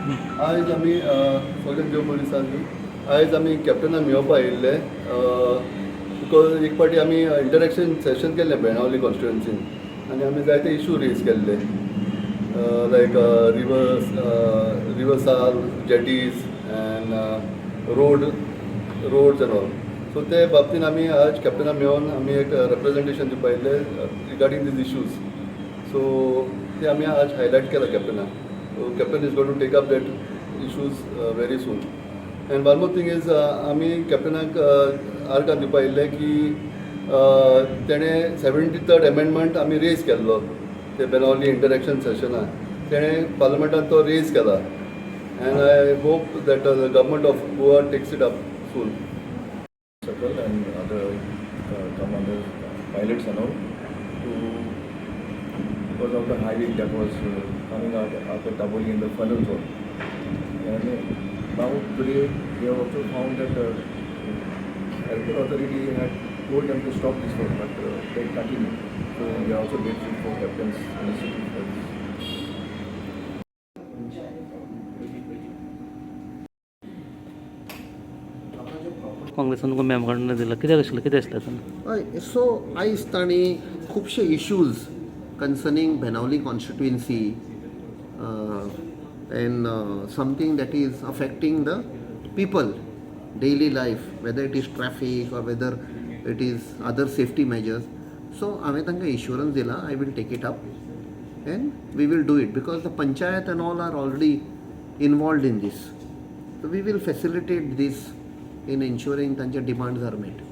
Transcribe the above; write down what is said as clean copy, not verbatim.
आयज आमी सगळ्यांक देव बरी दिसांनी आयज आमी कॅप्टनाक मेळोवपा येयल्ले बिकॉज एक पाटी आमी इंटरॅक्शन सेशन केल्लें बेणावली कॉन्स्टिट्युएन्सीन आनी आमी जायते इशू रेज केल्ले लायक रिवर्साल jetties and roads and also ते बाबतीन आमी आज कॅप्टनाक मेळोन आमी एक रिप्रेजेंटेशन दिवपा येयल्ले रिगार्डींग दीज इशूज सो ते आमी आज हायलायट केला कॅप्टनाक So Captain is going to take up that issues very soon. And one more thing is, आमी कॅप्टनाक आर्कान दिवपा येयल्ले की तेणें 73rd amendment आमी रेज केल्लो ते बेनावली इंटरॅक्शन सेशनाक तेणें पार्लमेंटान तो रेज केला and I hope that the government of Goa takes it up soon. Circle and other come under pilots and all because of the high wind that was coming out after doubling in the funnel zone. And now today we have also found that the airport authority had told them to stop this road, but they continue. So we are also grateful for Captain's initiative for this. काँग्रेसान गोंयाकडनं दिला कित्याक आशिल्लें कितें आसलें तेन्ना हय सो आयज तांणी खुबशे issues concerning Benaulim Constituency and something that is affecting the people daily life, whether it is traffic or whether it is other safety measures. So हांवें तांकां assurance दिला I will take it up and we will do it because the panchayat and all are already involved in this. So we will facilitate this in ensuring तांचे demands are met.